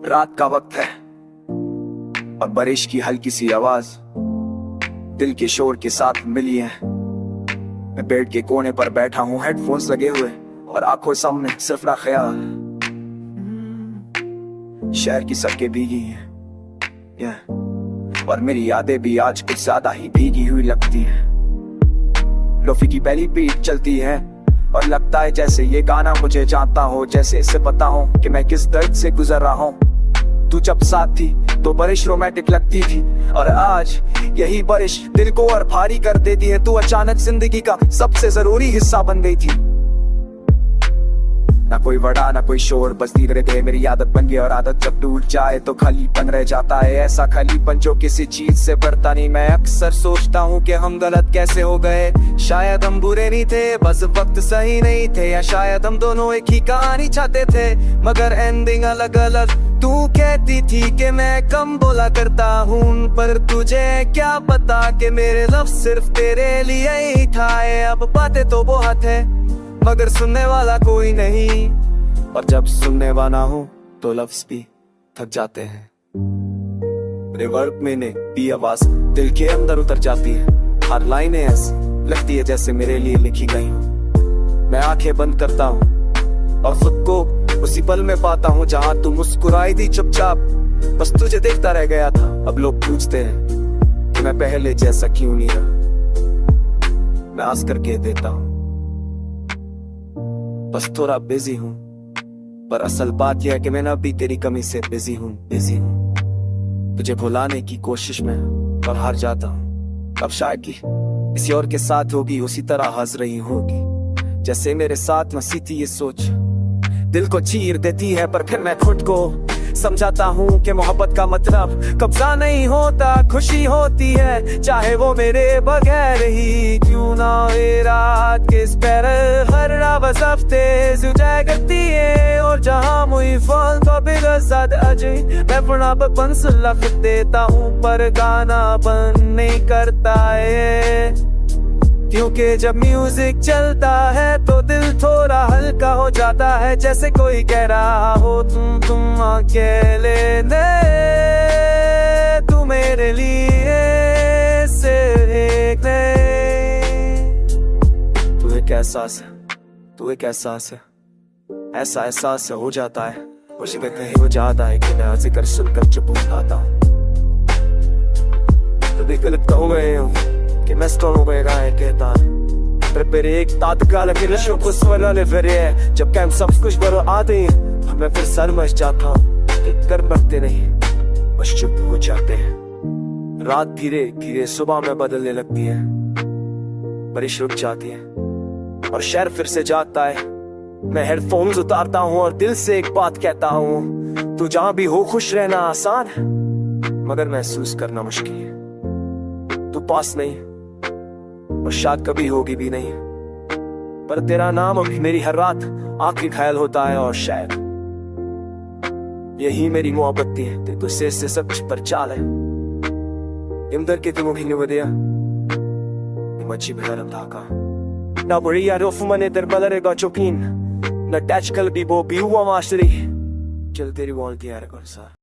रात का वक्त है और बारिश की हल्की सी आवाज दिल के शोर के साथ मिली है। मैं बेड के कोने पर बैठा हूँ, हेडफोन्स लगे हुए और आंखों सामने सिर्फ ना ख्याल। शहर की सड़कें भीगी हैं और मेरी यादें भी आज कुछ ज्यादा ही भीगी हुई लगती हैं। लोफी की पहली बीट चलती है और लगता है जैसे ये गाना मुझे जानता हो, जैसे इसे पता हो कि मैं किस दर्द से गुजर रहा हूँ। तू जब साथ थी तो बारिश रोमांटिक लगती थी और आज यही बारिश दिल को और भारी कर देती है। तू अचानक जिंदगी का सबसे जरूरी हिस्सा बन गई थी। ना कोई वड़ा ना कोई शोर, बस धीरे धीरे मेरी आदत बन गई और आदत जब टूट जाए तो खालीपन रह जाता है। ऐसा खालीपन जो किसी चीज से बढ़ता नहीं। मैं अक्सर सोचता हूँ कि हम गलत कैसे हो गए। शायद हम बुरे नहीं थे, बस वक्त सही नहीं थे, या शायद हम दोनों एक ही कहानी चाहते थे मगर एंडिंग अलग अलग। तू कहती थी कि मैं कम बोला करता हूँ, पर तुझे क्या पता कि मेरे लफ्ज़ सिर्फ तेरे लिए ही था। अब बातें तो बहुत है मगर सुनने वाला कोई नहीं, और जब सुनने वाला हो तो लफ्ज़ भी थक जाते हैं। रिवर्ब में ने भी आवाज दिल के अंदर उतर जाती है। हर लाइनें ऐसी लगती है जैसे मेरे लिए लिखी गई हो। मैं आंखें बंद करता हूँ और खुद को उसी पल में पाता हूँ जहाँ तू मुस्कुराई थी चुपचाप, बस तुझे देखता रह गया था। अब लोग पूछते हैं कि मैं पहले जैसा क्यों नहीं रहा। मैं आस करके देता हूँ बस थोड़ा बिजी हूँ, पर असल बात यह है कि मैं ना भी तेरी कमी से बिजी हूँ। तुझे भुलाने की कोशिश में पर हार जाता हूँ। अब शायद की किसी और के साथ होगी उसी तरह हंस रही होगी जैसे मेरे साथ हंसी थी। ये सोच दिल को चीर देती है, पर फिर मैं खुद को समझाता हूँ कि मोहब्बत का मतलब कब्जा नहीं होता, खुशी होती है चाहे वो मेरे बगैर ही क्यों ना हो। रात के स्पेर हर बस हफ्ते जुटाया करती है और जहाँ मुझे फोन तो बिगड़ अजय मैं पुनः बंस लख देता हूँ, पर गाना बंद नहीं करता है क्योंकि जब म्यूजिक चलता है तो दिल थोड़ा हल्का हो जाता है। जैसे कोई कह रहा हो तुम अकेले ने, तू मेरे लिए सिर्फ एक ने। तू एक एहसास है, तू एक एहसास है, ऐसा एहसास हो जाता है खुशी में कहीं हो जाता है कि मैं जिक्र सुनकर चुप हो जाता हूँ। तो गलत हो गए हूँ che me sto कहता पर एक तात्काल के नशों को स्वरने फिरे जब कैम सब कुछ बरो आते हैं मैं फिर सर मच जाता हूँ। कर सकते नहीं बस चुप हो जाते हैं। रात धीरे धीरे सुबह में बदलने लगती है, बारिश रुक जाती है और शहर फिर से जागता है। मैं हेडफोन्स उतारता हूँ और दिल से एक बात कहता हूँ, तू जहाँ भी हो खुश रहना आसान है मगर महसूस करना मुश्किल है। तू पास नहीं और शायद कभी होगी भी नहीं, पर तेरा नाम अभी मेरी हर रात आंखी ख्याल होता है और शायद यही मेरी मोहब्बत है। तो से सब पर चाल है इंदर के तुम भी निवदिया मच्छी भरम धाका ना बढ़िया रोफ मने दर बलरेगा चुकीन न टच कल भी वो भी हुआ मास्टरी चल तेरी वॉल की यार कौन सा